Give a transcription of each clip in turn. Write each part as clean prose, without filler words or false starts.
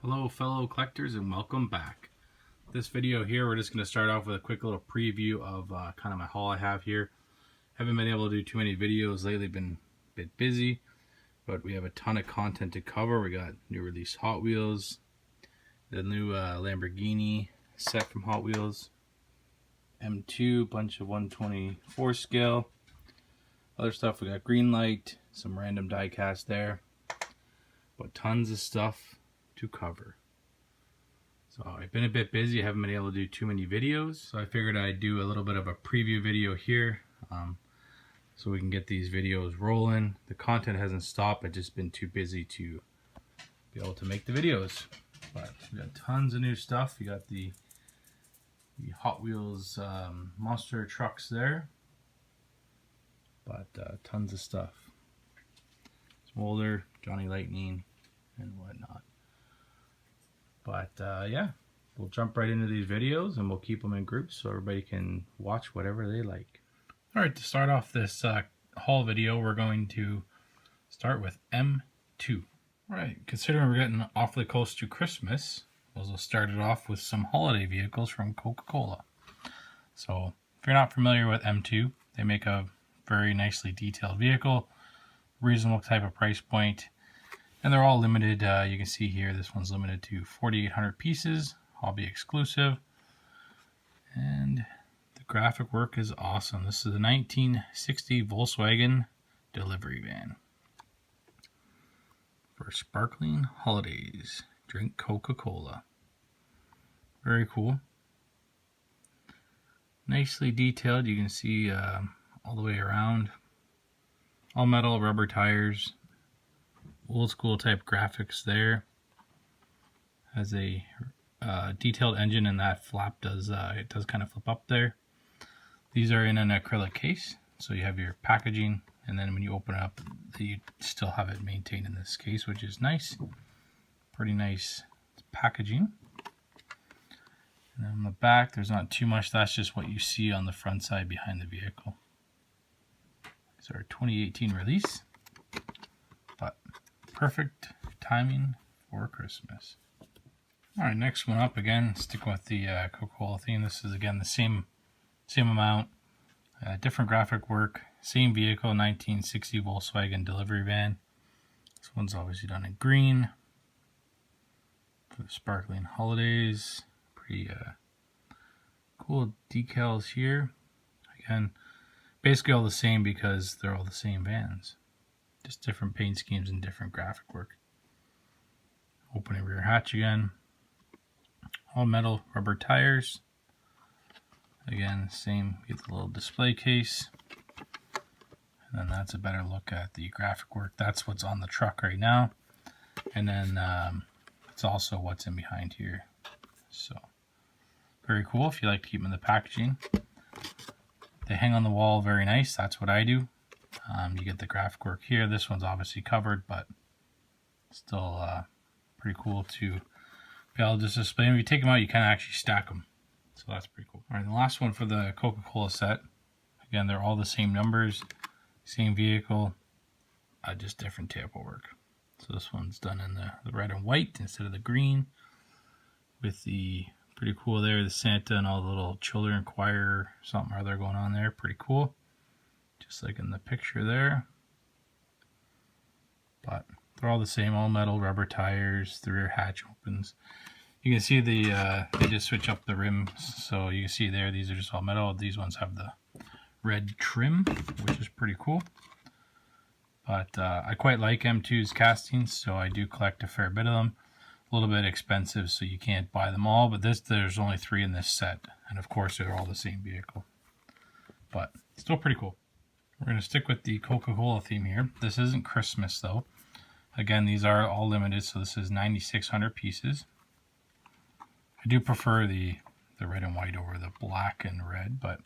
Hello fellow collectors and welcome back. This video here, we're just going to start off with a quick little preview of kind of my haul I have here. Haven't been able to do too many videos lately, been a bit busy, but we have a ton of content to cover. We got new release Hot Wheels, the new Lamborghini set from Hot Wheels, M2, bunch of 124 scale, other stuff. We got green light, some random die cast there, but tons of stuff to cover. So I've been a bit busy, I haven't been able to do too many videos, so I figured I'd do a little bit of a preview video here so we can get these videos rolling. The content hasn't stopped, I've just been too busy to be able to make the videos. But we got tons of new stuff. We got the Hot Wheels monster trucks there, but tons of stuff. Smolder, Johnny Lightning, and whatnot. But yeah, we'll jump right into these videos and we'll keep them in groups so everybody can watch whatever they like. Alright, to start off this haul video, we're going to start with M2. Alright, considering we're getting awfully close to Christmas, we'll start it off with some holiday vehicles from Coca-Cola. So, if you're not familiar with M2, they make a very nicely detailed vehicle, reasonable type of price point. And they're all limited. You can see here, this one's limited to 4,800 pieces, hobby exclusive. And the graphic work is awesome. This is a 1960 Volkswagen delivery van. For sparkling holidays, drink Coca-Cola. Very cool. Nicely detailed. You can see all the way around. All metal, rubber tires. Old school type graphics there. Has a detailed engine, and that flap does it does kind of flip up there. These are in an acrylic case, so you have your packaging, and then when you open it up, you still have it maintained in this case, which is nice. Pretty nice packaging. And on the back, there's not too much. That's just what you see on the front side behind the vehicle. It's our 2018 release, but perfect timing for Christmas. Alright, next one up, again, sticking with the Coca-Cola theme. This is again the same amount, different graphic work, same vehicle, 1960 Volkswagen delivery van. This one's obviously done in green for the sparkling holidays. Pretty cool decals here. Again, basically all the same because they're all the same vans. Just different paint schemes and different graphic work. Opening rear hatch again. All metal rubber tires. Again, same, get the little display case. And then that's a better look at the graphic work. That's what's on the truck right now. And then it's also what's in behind here. So, very cool if you like to keep them in the packaging. They hang on the wall very nice. That's what I do. You get the graphic work here. This one's obviously covered, but still pretty cool to be able to just display them. If you take them out, you can actually stack them. So that's pretty cool. All right, the last one for the Coca-Cola set. Again, they're all the same numbers, same vehicle, just different table work. So this one's done in the red and white instead of the green, with the pretty cool there, the Santa and all the little children choir, something or other going on there. Pretty cool. Just like in the picture there. But they're all the same, all metal, rubber tires, the rear hatch opens. You can see they just switch up the rims, so you can see there, these are just all metal. These ones have the red trim, which is pretty cool. But I quite like M2's castings, so I do collect a fair bit of them. A little bit expensive, so you can't buy them all, but there's only 3 in this set, and of course they're all the same vehicle. But still pretty cool. We're going to stick with the Coca-Cola theme here. This isn't Christmas though. Again, these are all limited, so this is 9,600 pieces. I do prefer the red and white over the black and red, but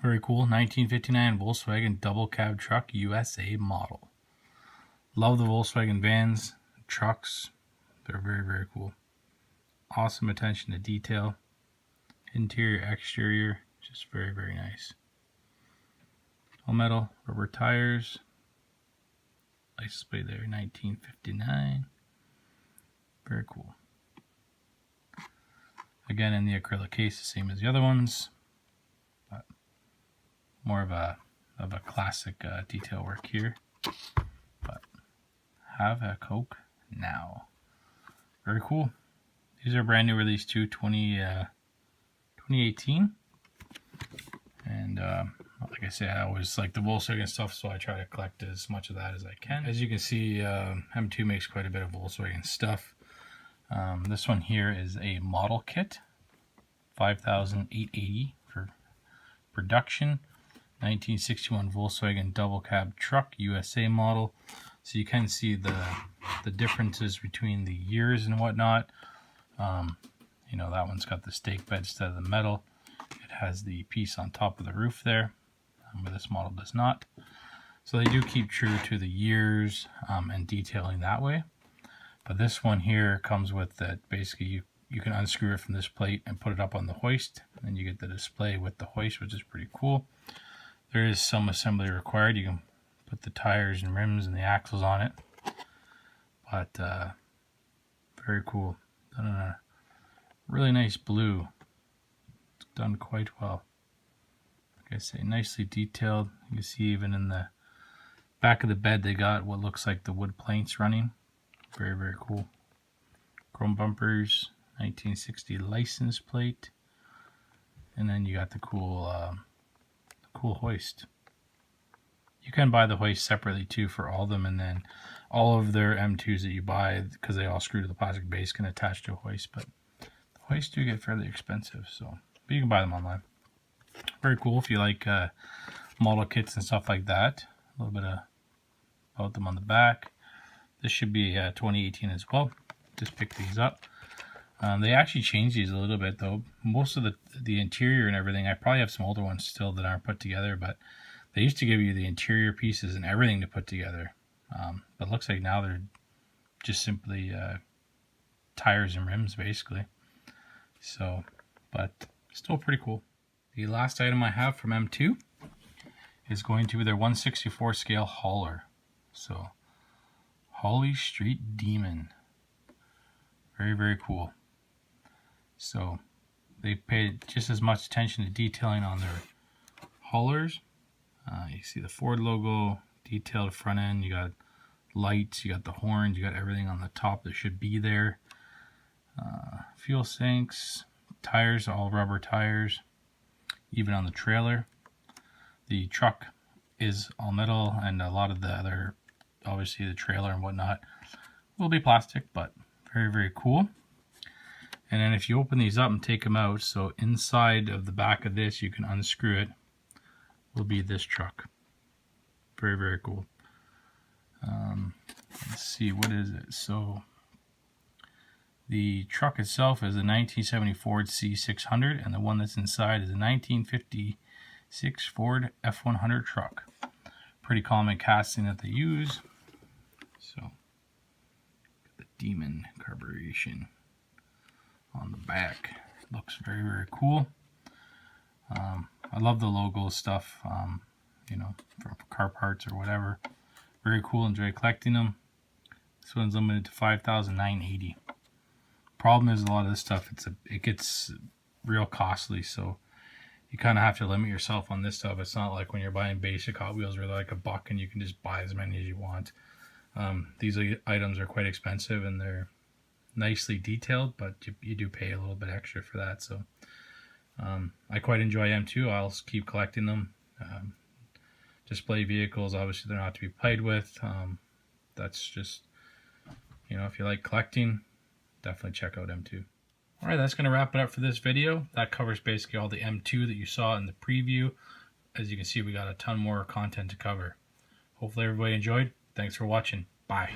very cool. 1959 Volkswagen double cab truck USA model. Love the Volkswagen vans, trucks. They're very, very cool. Awesome attention to detail. Interior, exterior, just very, very nice. All metal, rubber tires. License plate there, 1959. Very cool. Again, in the acrylic case, the same as the other ones, but more of a classic detail work here. But have a Coke now. Very cool. These are brand new release too, 2018. And like I say, I always like the Volkswagen stuff, so I try to collect as much of that as I can. As you can see, M2 makes quite a bit of Volkswagen stuff. This one here is a model kit, 5,880 for production, 1961 Volkswagen double cab truck, USA model. So you can see the differences between the years and whatnot. You know, that one's got the stake bed instead of the metal. It has the piece on top of the roof there, but this model does not. So they do keep true to the years and detailing that way. But this one here comes with that basically you can unscrew it from this plate and put it up on the hoist, and you get the display with the hoist, which is pretty cool. There is some assembly required. You can put the tires and rims and the axles on it, but very cool. Done in a really nice blue. It's done quite well. Like I say, nicely detailed. You can see even in the back of the bed they got what looks like the wood planks running. Very, very cool. Chrome bumpers, 1960 license plate, and then you got the cool hoist. You can buy the hoist separately too for all of them, and then all of their M2s that you buy, because they all screw to the plastic base, can attach to a hoist. But the hoists do get fairly expensive, so but you can buy them online. Very cool if you like model kits and stuff like that. A little bit about them on the back. This should be 2018 as well. Just pick these up. They actually changed these a little bit though. Most of the interior and everything, I probably have some older ones still that aren't put together, but they used to give you the interior pieces and everything to put together. But it looks like now they're just simply tires and rims basically. So, but still pretty cool. The last item I have from M2 is going to be their 1/64 scale hauler. So, Holly Street Demon. Very, very cool. So, they paid just as much attention to detailing on their haulers. You see the Ford logo, detailed front end. You got lights, you got the horns, you got everything on the top that should be there. Fuel sinks, tires, all rubber tires, even on the trailer. The truck is all metal, and a lot of the other, obviously the trailer and whatnot, will be plastic, but very, very cool. And then if you open these up and take them out, so inside of the back of this, you can unscrew it, will be this truck. Very, very cool. Let's see, what is it? So the truck itself is a 1970 Ford C600, and the one that's inside is a 1956 Ford F100 truck. Pretty common casting that they use. So the Demon carburation on the back. Looks very, very cool. I love the logo stuff, you know, for car parts or whatever. Very cool, enjoy collecting them. This one's limited to 5,980. Problem is, a lot of this stuff, it gets real costly, so you kind of have to limit yourself on this stuff. It's not like when you're buying basic Hot Wheels where they're like $1 and you can just buy as many as you want. These items are quite expensive and they're nicely detailed, but you do pay a little bit extra for that. So I quite enjoy M2. I'll keep collecting them. Display vehicles, obviously they're not to be played with. That's just, you know, if you like collecting, definitely check out M2. Alright, that's going to wrap it up for this video. That covers basically all the M2 that you saw in the preview. As you can see, we got a ton more content to cover. Hopefully everybody enjoyed. Thanks for watching. Bye.